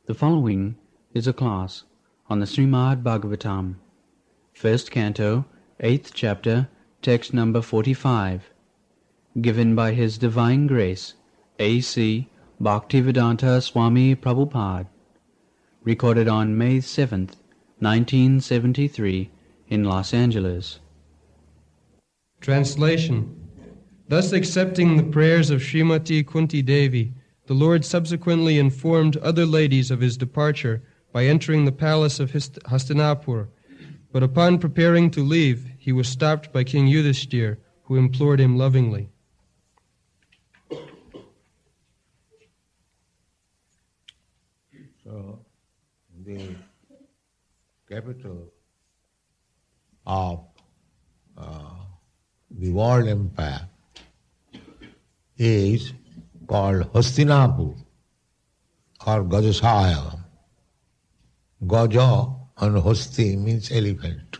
The following is a class on the Srimad Bhagavatam, first canto, 8th chapter, text number 45, given by His Divine Grace, A.C. Bhaktivedanta Swami Prabhupada, recorded on May 7th, 1973, in Los Angeles. Translation. Thus accepting the prayers of Srimati Kunti Devi, the Lord subsequently informed other ladies of his departure by entering the palace of Hastinapur. But upon preparing to leave, he was stopped by King Yudhishthir, who implored him lovingly. So, the capital of the world empire is called Hastinapur or Gajasaya. Gaja and Hasti means elephant.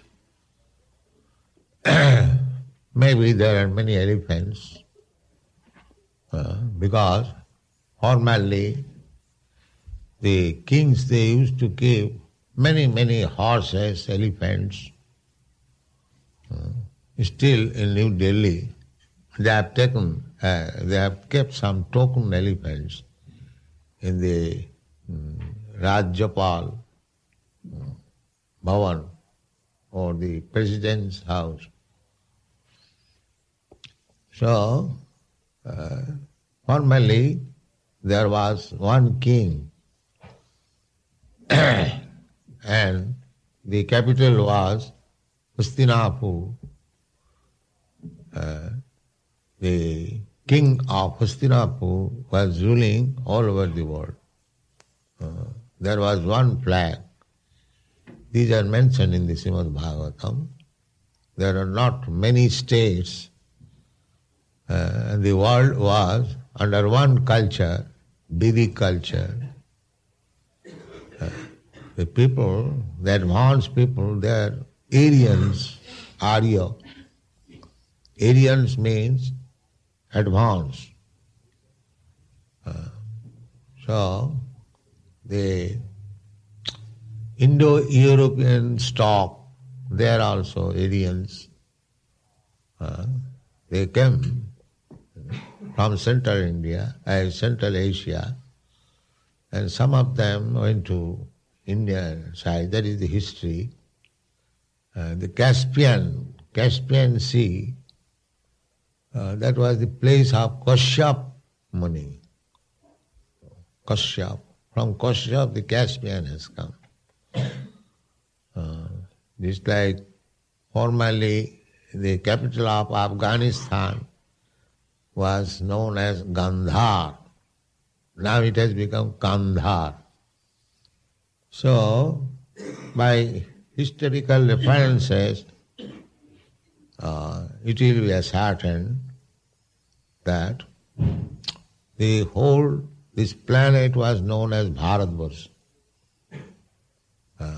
Maybe there are many elephants because formerly the kings, they used to give many horses, elephants. Still in New Delhi, they have kept some token elephants in the Rajyapal Bhavan or the President's house. So, formerly there was one king and the capital was Hastinapur. The king of Hastinapur was ruling all over the world. There was one flag. These are mentioned in the Srimad Bhagavatam. There are not many states. The world was under one culture, Vedic culture. The people, the advanced people, they are Aryans, Arya. Aryans means advanced. So, the Indo-European stock, they are also Aryans. They came from Central India, Central Asia, and some of them went to India side. That is the history. The Caspian Sea, that was the place of Kashyap Muni. Kashyap. From Kashyap, the Caspian has come. Just like formerly the capital of Afghanistan was known as Gandhar. Now it has become Kandhar. So, by historical references, it will be ascertained that this planet was known as Bharatvarsha.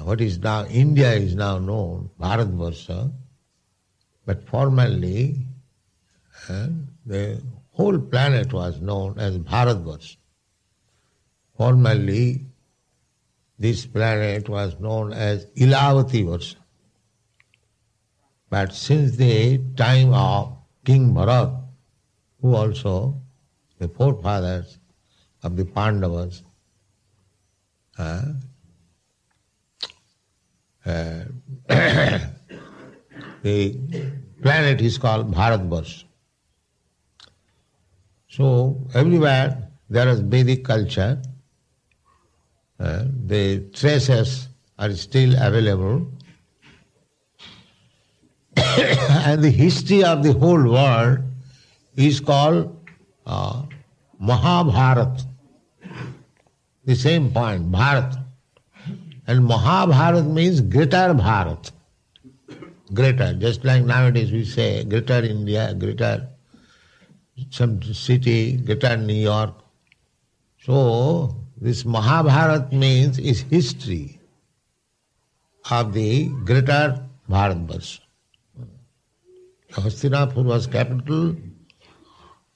What is now, India is now known, Bharatvarsha, but formerly the whole planet was known as Bharatvarsha. Formerly, this planet was known as Ilavati Varsha. But since the time of King Bharat, who also the forefathers of the Pandavas, the planet is called Bharatvarsha. So everywhere there is Vedic culture. The traces are still available. And the history of the whole world is called Mahabharat. The same point, Bharat. And Mahabharat means greater Bharat. Greater, just like nowadays we say greater India, greater some city, greater New York. So, this Mahabharat means is history of the greater Bharatvarsha. Hastinapur was capital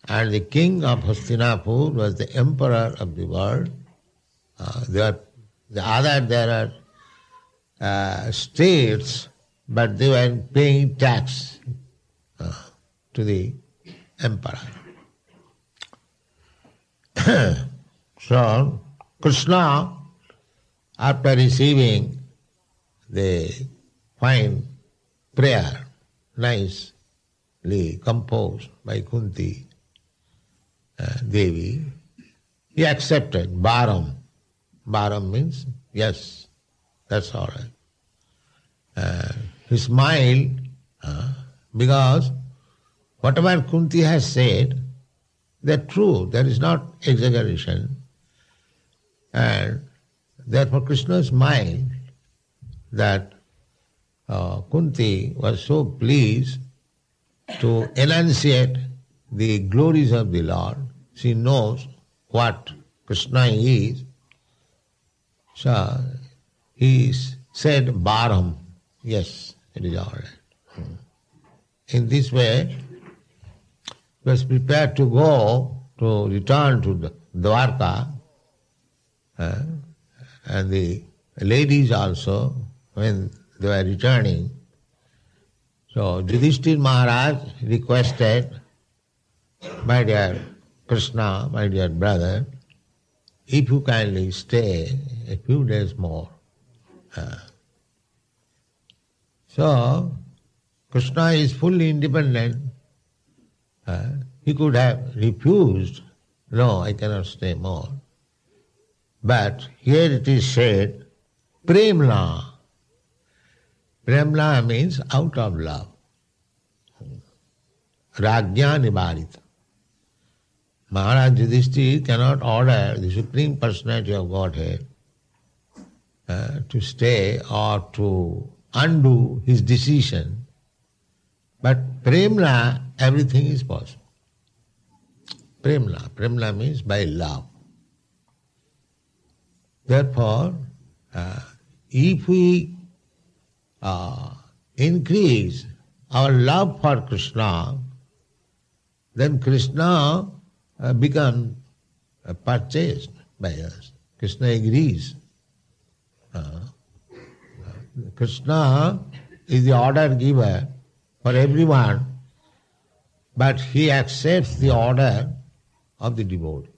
And the king of Hastinapur was the emperor of the world. They are The other, there are states, but they were paying tax to the emperor. So, Krishna, after receiving the fine prayer, nicely composed by Kunti Devi, he accepted Bharam. Bharam means yes, that's all right. He smiled because whatever Kunti has said, they're true, there is not exaggeration. And therefore Krishna smiled that Kunti was so pleased to enunciate the glories of the Lord. She knows what Krishna is. So he said Bharam, yes, it is all right. In this way, he was prepared to return to Dwarka, and the ladies also, when they were returning. So Yudhishthira Maharaj requested, my dear Krishna, my dear brother, if you kindly stay a few days more. So Krishna is fully independent. He could have refused, no, I cannot stay more. But here it is said, Premla. Premla means out of love. Rajya Nibarita. Maharaj Yudhishthira cannot order the Supreme Personality of Godhead to stay or to undo his decision. But Premla, everything is possible. Premla means by love. Therefore, if we increase our love for Krishna, then Krishna becomes purchased by us. Krishna agrees. Krishna is the order giver for everyone, but he accepts the order of the devotee.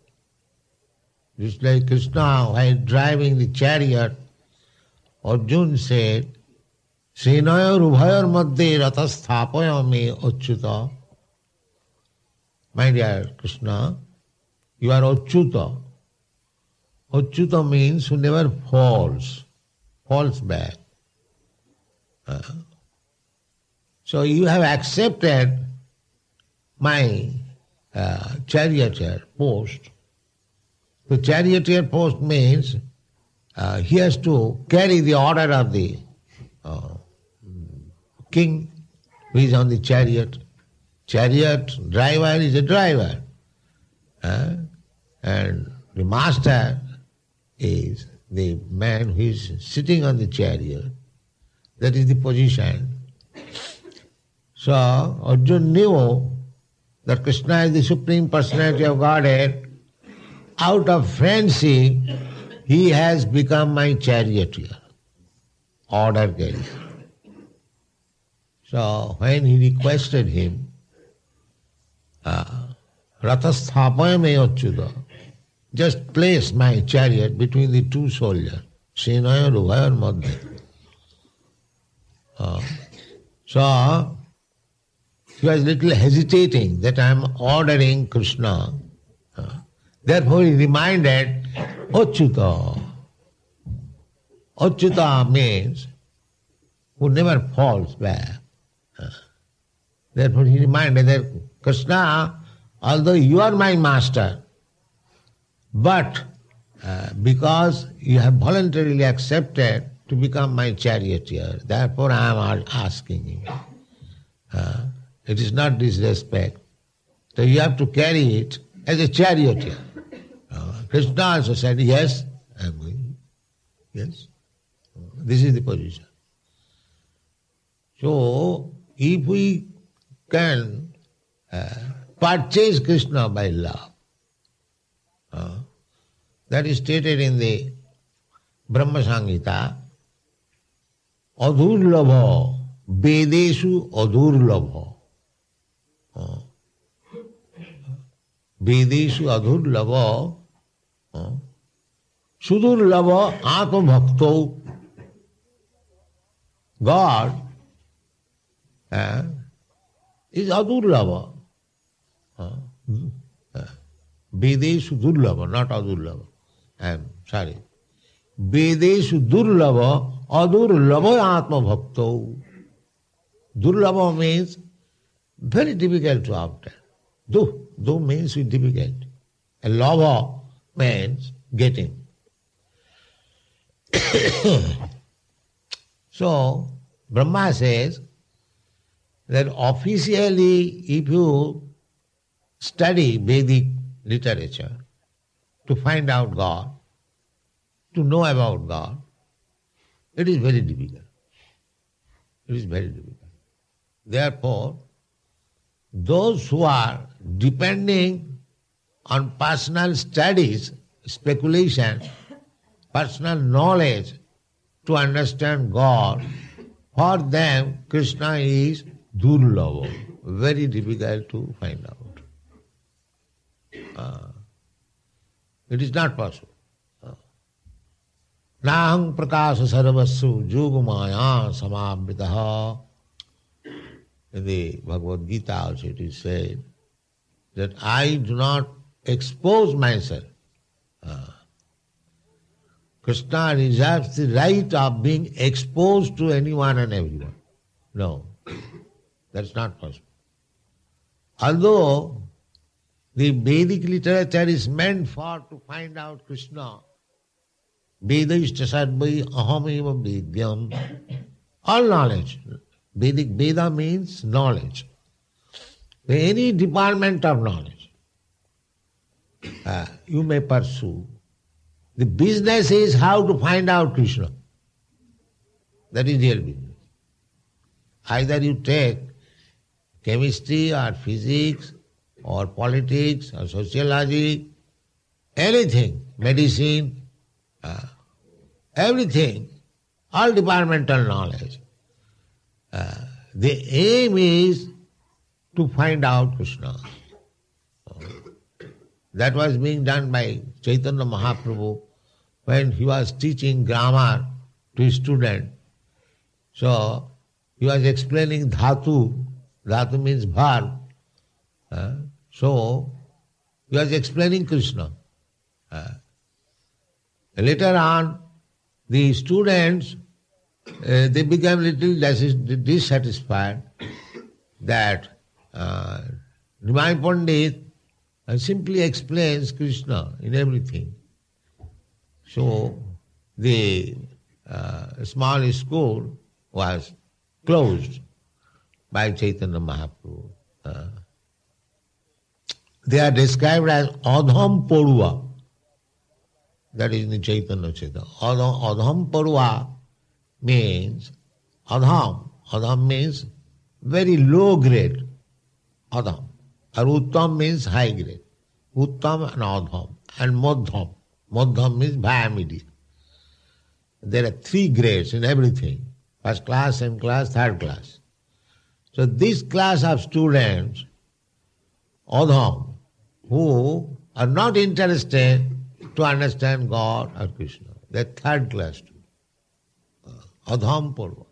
Just like Krishna, while driving the chariot, Arjuna said, Srinayor ubhayor madhye ratasthapaya me achyuta. My dear Krishna, you are achyuta. Achyuta means who never falls back. So you have accepted my charioteer post. The charioteer post means he has to carry the order of the king who is on the chariot. Chariot driver is a driver. And the master is the man who is sitting on the chariot. That is the position. So Arjuna knew that Krishna is the Supreme Personality of Godhead. Out of friendship, he has become my charioteer, order carrier. So when he requested him, Ratasthapaya me achyuta, just place my chariot between the two soldiers, Srinayor ubhayor madhye. So he was little hesitating that I am ordering Krishna. Therefore he reminded Achyuta. Achyuta means who never falls back. Therefore he reminded that Krishna, although you are my master, but because you have voluntarily accepted to become my charioteer, therefore I am asking you. It is not disrespect. So you have to carry it as a charioteer. Krishna also said, yes, I am going. Yes. This is the position. So, if we can purchase Krishna by love, that is stated in the Brahma Samhita, adurlabha, Vedeshu adurlabha. Vedeshu adurlabha, sudurlabha atma bhakto. God is adurlabha. Vedeshu durlabha, not adurlabha. I am sorry. Vedeshu durlabha, adurlabha atma bhakto. Durlabha means very difficult to obtain. Do means difficult. And labha means getting. So, Brahma says that officially if you study Vedic literature to find out God, to know about God, it is very difficult. It is very difficult. Therefore, those who are depending on personal studies, speculation, personal knowledge to understand God, for them Krishna is durlabha, very difficult to find out. It is not possible. Nahang prakasa sarvassu yogamaya samavitaha. In the Bhagavad Gita also it is said that I do not expose myself. Krishna reserves the right of being exposed to anyone and everyone. No, that's not possible. Although the Vedic literature is meant for to find out Krishna, Vedashta sarvai aham eva vedyam, all knowledge. Vedic Veda means knowledge. Any department of knowledge you may pursue. The business is how to find out Krishna. That is real business. Either you take chemistry or physics or politics or sociology, anything, medicine, everything, all departmental knowledge. The aim is to find out Krishna. That was being done by Chaitanya Mahaprabhu when he was teaching grammar to his student. So he was explaining dhatu. Dhatu means verb. So he was explaining Krishna. Later on, the students they became little dissatisfied that Nimai Pandit simply explains Krishna in everything. So the small school was closed by Chaitanya Mahaprabhu. They are described as Adham Porua. That is in the Chaitanya Chaitanya. Adham Porua means Adham. Adham means very low grade. Adham. Or Uttam means high grade. Uttam and Adham. And Madham. Madham means via media. There are 3 grades in everything. First class, second class, third class. So this class of students, Adham, who are not interested to understand God or Krishna. They are third class students. Adham Purva.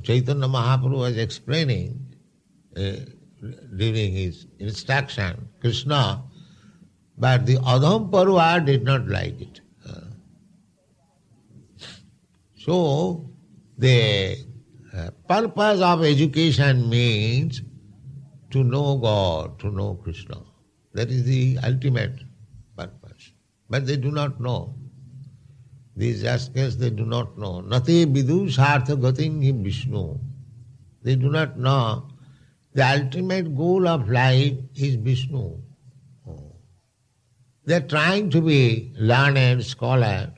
Chaitanya Mahaprabhu was explaining during his instruction Krishna, but the Adham Purva did not like it. So the purpose of education means to know God, to know Krishna. That is the ultimate purpose. But they do not know. These rascals, they do not know. Nate vidu sartha gating hi Vishnu. They do not know the ultimate goal of life is Vishnu. They are trying to be learned scholar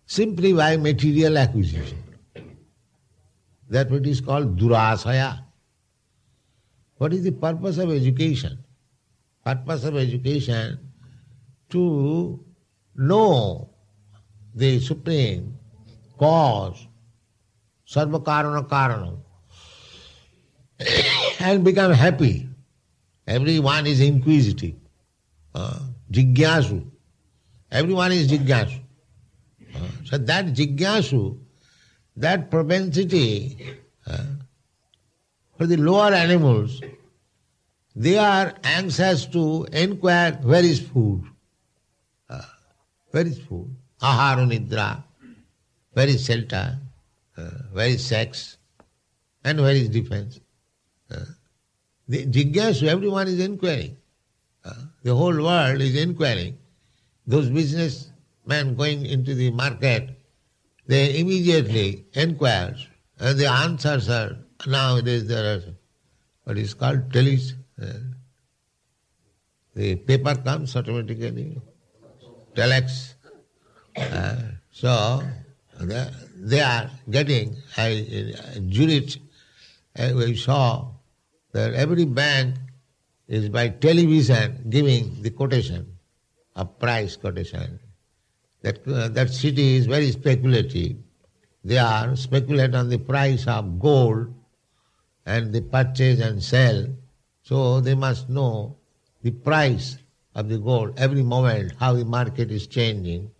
simply by material acquisition. That what is called durasaya. What is the purpose of education? Purpose of education to know the supreme cause, sarva karana karana, and become happy. Everyone is inquisitive, jigyasu. Everyone is jigyasu. So that jigyasu, that propensity for the lower animals, they are anxious to inquire where is food. Where is food? Ahara nidra. Where is shelter? Where is sex? And where is defense? The jigyasu, everyone is inquiring. The whole world is inquiring. Those businessmen going into the market, they immediately inquire, and the answers are, nowadays there are what is called telex. The paper comes automatically, telex. So they are getting, Zurich, we saw that every bank is by television giving the quotation, a price quotation. That city is very speculative. They are speculate on the price of gold and they purchase and sell. So they must know the price of the gold every moment, how the market is changing.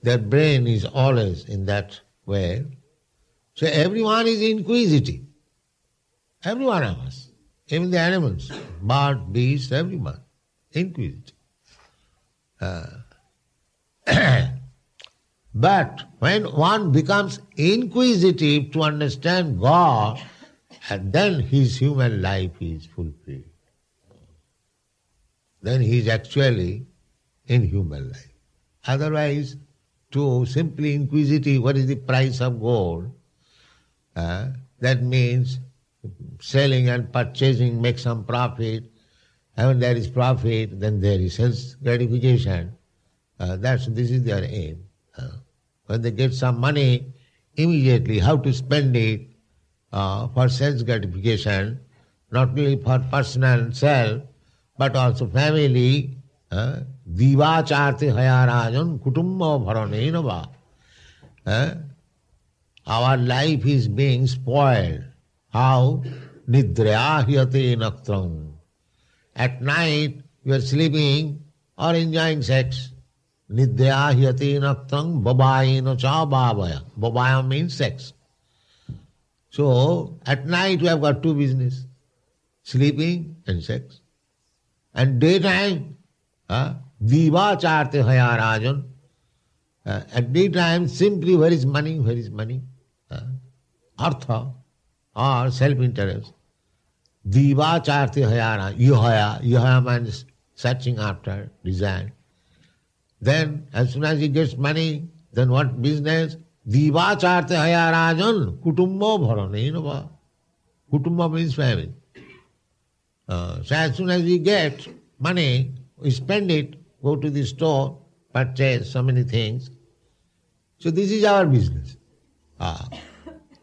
Their brain is always in that way. So everyone is inquisitive. Every one of us. Even the animals, bird, beast, everyone, inquisitive. But when one becomes inquisitive to understand God, and then his human life is fulfilled. Then he is actually in human life. Otherwise, to simply inquisitive, what is the price of gold? That means selling and purchasing, make some profit. And when there is profit, then there is sense gratification. This is their aim. When they get some money, immediately how to spend it for sense gratification, not only for personal self, but also family. Diva charte hayarajan kutumba bharanena va. Our life is being spoiled. How? Nidraya hyate naktram. At night you are sleeping or enjoying sex. Nidraya hyate naktram babayena cha babaya. Babaya means sex. So at night you have got two business, sleeping and sex. And daytime, diva charte hayarajan. At daytime simply where is money, where is money? Artha or self-interest. Diva charte hayara, yuhaya means searching after, desire. Then as soon as he gets money, then what business? Diva charte hayarajan kutumba bharanena. Kutumba means family. So as soon as we get money, we spend it, go to the store, purchase so many things. So this is our business.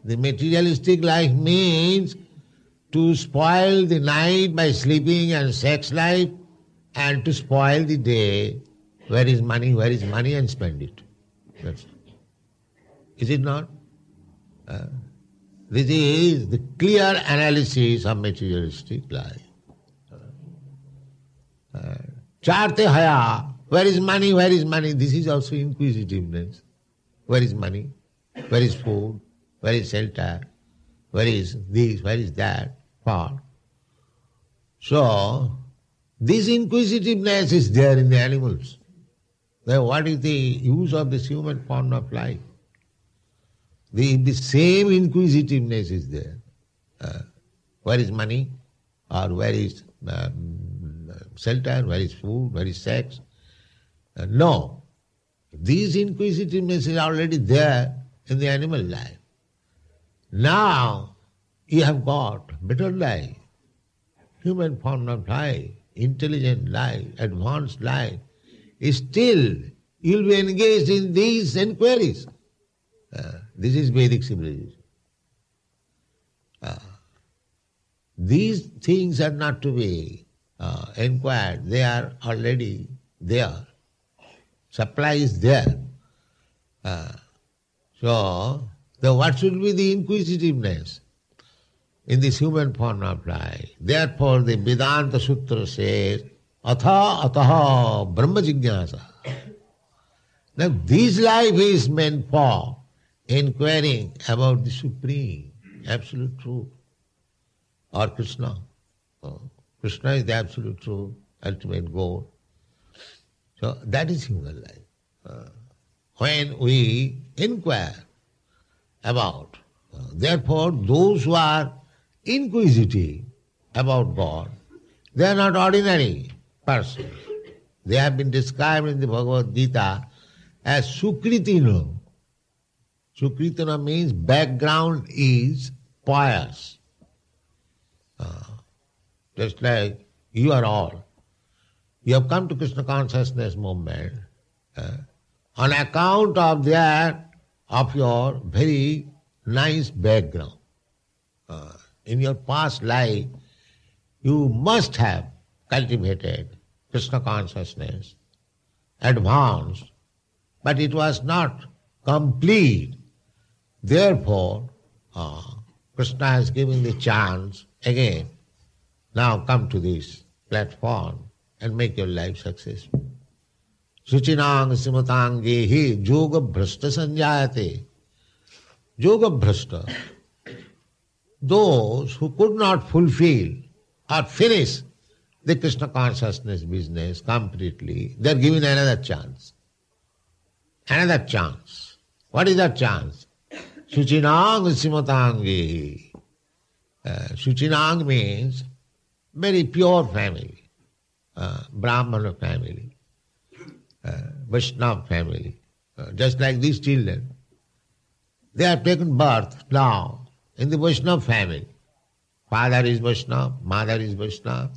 The materialistic life means to spoil the night by sleeping and sex life, and to spoil the day, where is money, and spend it. That's it. Is it not? This is the clear analysis of materialistic life. Charte haya, where is money, where is money? This is also inquisitiveness. Where is money? Where is food? Where is shelter? Where is this? Where is that? For. So, this inquisitiveness is there in the animals. Then what is the use of this human form of life? The same inquisitiveness is there. Where is money? Or where is shelter? Where is food? Where is sex? No. This inquisitiveness is already there in the animal life. Now you have got better life, human form of life, intelligent life, advanced life. Still you will be engaged in these inquiries. This is Vedic civilization. These things are not to be inquired, they are already there. Supply is there. So, what should be the inquisitiveness in this human form of life? Therefore, the Vedanta Sutra says, Atha ataha brahma jignasa. Now, this life is meant for inquiring about the Supreme, Absolute Truth, or Krishna. Krishna is the Absolute Truth, ultimate goal. So, that is human life. When we inquire about, therefore, those who are inquisitive about God, they are not ordinary persons. They have been described in the Bhagavad Gita as Sukritino. Sukritino means background is pious. Just like you are all. You have come to Krishna consciousness movement on account of your very nice background. In your past life, you must have cultivated Krishna consciousness, advanced, but it was not complete. Therefore, Krishna has given the chance again. Now come to this platform and make your life successful. Suchinang simatangehi yoga bhrashta sanjayate. Yoga bhrashta, those who could not fulfill or finish the Krishna consciousness business completely, they are given another chance. Another chance. What is that chance? Suchinang simatangehi. Suchinang means very pure family, Brahmana family, Vaishnava family. Just like these children, they have taken birth now in the Vaishnava family. Father is Vaishnava, mother is Vaishnava,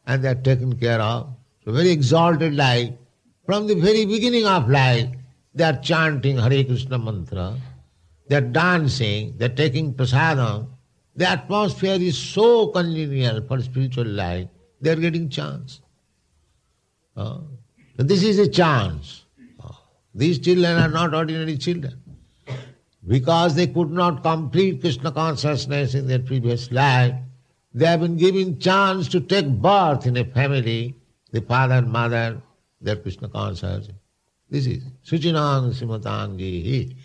and they are taken care of. So very exalted life. From the very beginning of life, they are chanting Hare Krishna mantra, they are dancing, they are taking prasadam. The atmosphere is so congenial for spiritual life, they are getting chance. This is a chance. These children are not ordinary children. Because they could not complete Krishna consciousness in their previous life, they have been given chance to take birth in a family, the father and mother, they are Krishna conscious. This is Suchinang Simatangi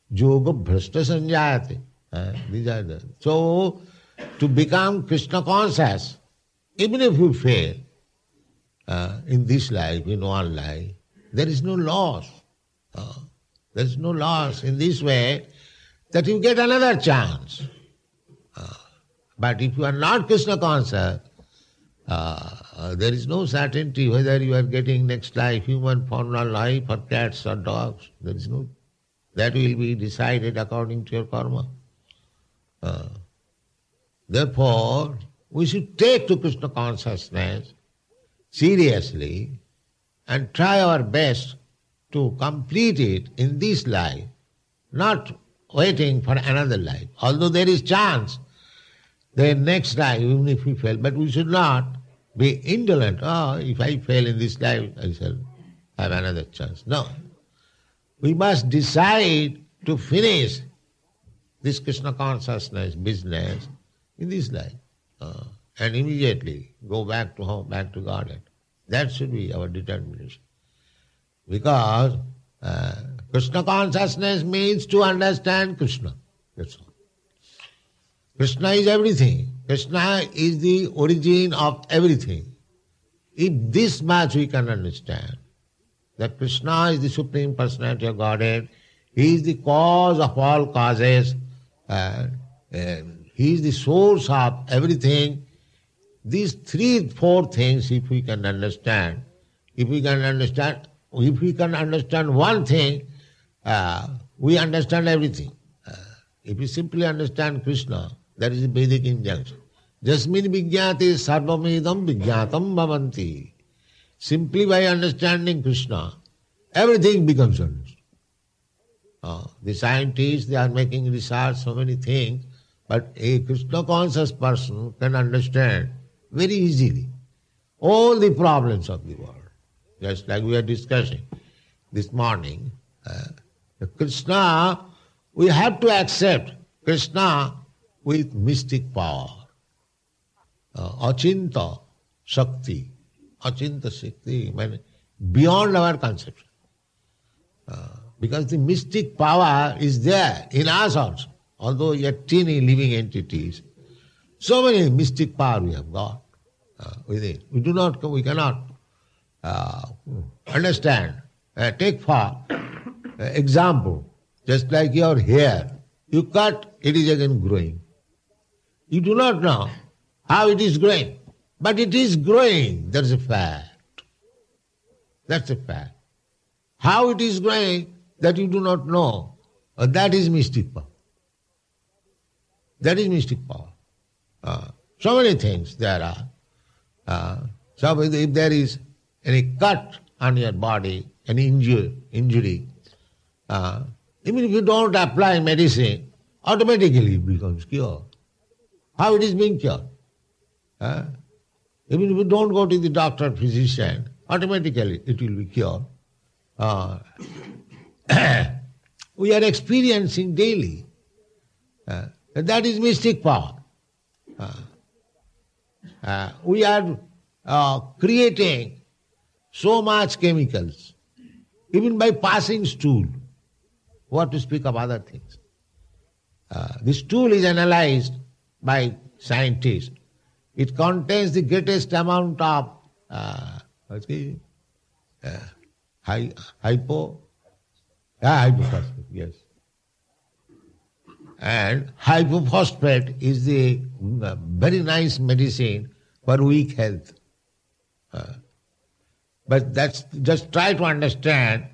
Yoga Bhrashta Sanjayate. These are the. So, to become Krishna conscious, even if you fail in this life, in one life, there is no loss. There is no loss in this way that you get another chance. But if you are not Krishna conscious, there is no certainty whether you are getting next life, human form or life, or cats or dogs. There is no. That will be decided according to your karma. Therefore, we should take to Krishna consciousness seriously and try our best to complete it in this life, not waiting for another life. Although there is chance, the next life, even if we fail, but we should not be indolent. If I fail in this life, I shall have another chance. No. We must decide to finish this Krishna consciousness business in this life and immediately go back to home, back to Godhead. That should be our determination. Because Krishna consciousness means to understand Krishna. That's all. Krishna is everything. Krishna is the origin of everything. If this much we can understand, that Krishna is the Supreme Personality of Godhead, He is the cause of all causes, He is the source of everything. These 3-4 things, if we can understand, if we can understand one thing, we understand everything. If we simply understand Krishna, that is the Vedic injunction. Jasmin vijñāti sarvamidam vijñātam bhavanti. Simply by understanding Krishna, everything becomes understood. The scientists, they are making research, so many things, but a Krishna conscious person can understand very easily all the problems of the world. Just like we are discussing this morning, Krishna, we have to accept Krishna with mystic power. Achinta Shakti. Achinta Shakti means beyond our conception. Because the mystic power is there in us also. Although we are teeny living entities, so many mystic power we have got within. We cannot understand. Take for example, just like your hair. You cut, it is again growing. You do not know how it is growing, but it is growing. That's a fact. That's a fact. How it is growing, that you do not know. That is mystic power. That is mystic power. So many things there are. So if there is any cut on your body, any injury, even if you don't apply medicine, automatically it becomes cured. How it is being cured? Even if you don't go to the doctor, physician, automatically it will be cured. We are experiencing daily. That is mystic power. We are creating so much chemicals, even by passing stool. What to speak of other things? The stool is analyzed by scientists. It contains the greatest amount of hypophosphate, yes. And hypophosphate is the very nice medicine for weak health. But that's just try to understand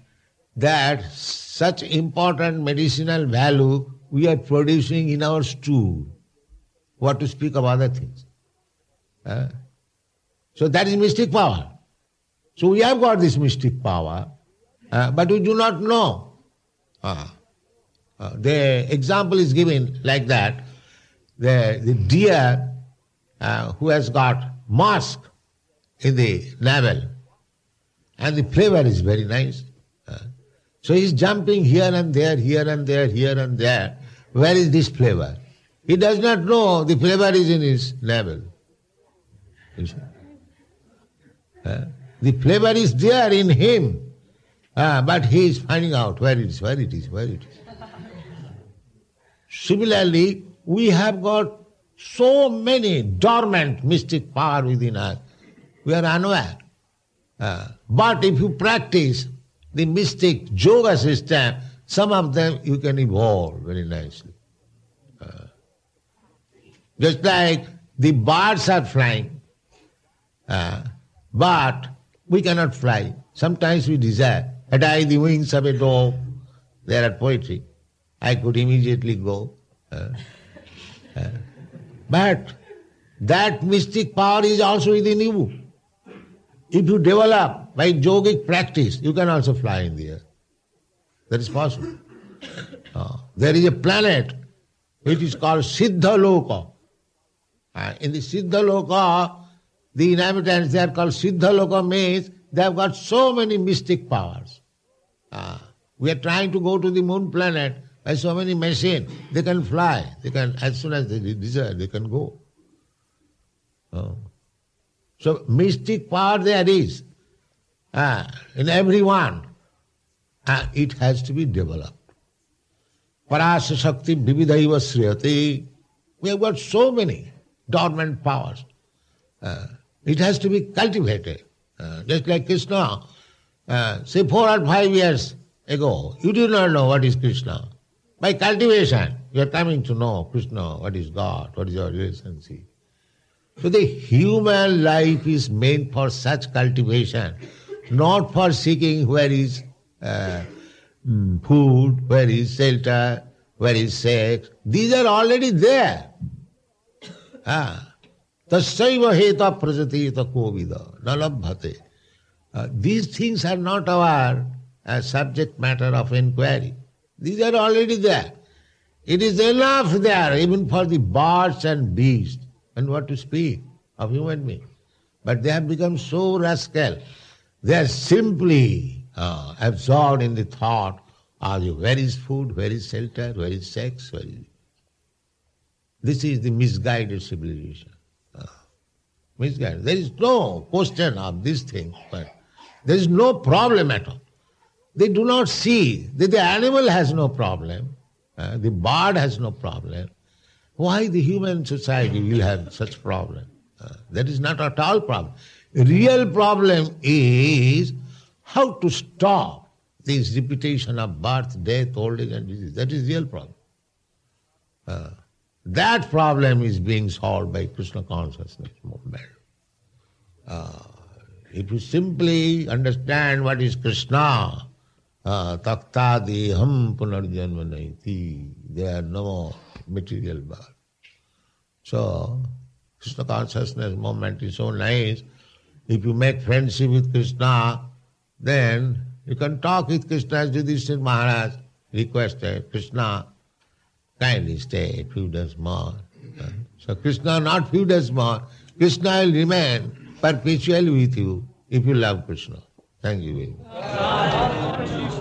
that such important medicinal value we are producing in our stool. What to speak of other things? So that is mystic power. So we have got this mystic power, but we do not know. The example is given like that. The deer who has got musk in the navel, and the flavor is very nice. So he's jumping here and there, here and there, here and there. Where is this flavor? He does not know the flavor is in his navel. The flavor is there in him, but he is finding out where it is, where it is, where it is. Similarly, we have got so many dormant mystic power within us. We are unaware. But if you practice the mystic yoga system, some of them you can evolve very nicely. Just like the birds are flying, but we cannot fly. Sometimes we desire, had I the wings of a dove, there are poetry, I could immediately go. But that mystic power is also within you. If you develop by yogic practice, you can also fly in the air. That is possible. There is a planet which is called Siddha Loka. In the Siddha Loka, the inhabitants, they are called Siddha Loka, means they have got so many mystic powers. We are trying to go to the moon planet by so many machines. They can fly. They can, as soon as they desire, they can go. So mystic power there is in everyone. It has to be developed. Parasa Shakti Vividhaiva Sriyate. We have got so many dormant powers. It has to be cultivated. Just like Krishna, say 4 or 5 years ago, you did not know what is Krishna. By cultivation, you are coming to know Krishna, what is God, what is your relationship. So the human life is meant for such cultivation, not for seeking where is food, where is shelter, where is sex. These are already there. Tassaiva heta prajatita kovida nalabhate. These things are not our subject matter of inquiry. These are already there. It is enough there even for the birds and beasts. And what to speak of human beings. But they have become so rascal. They are simply absorbed in the thought Ask you, where is food, where is shelter, where is sex, where is... This is the misguided civilization. Misguided. There is no question of this thing, but there is no problem at all. They do not see that the animal has no problem, the bird has no problem. Why the human society will have such problem? That is not at all problem. Real problem is how to stop this repetition of birth, death, old age and disease. That is real problem. That problem is being solved by Krishna consciousness movement. If you simply understand what is Krishna, takta deham punarjanma naiti, there are no material birth. So, Krishna consciousness movement is so nice. If you make friendship with Krishna, then you can talk with Krishna as Yudhishthira Maharaj requested. Krishna, kindly stay a few days more. So Krishna not few days more. Krishna will remain perpetually with you if you love Krishna. Thank you very much.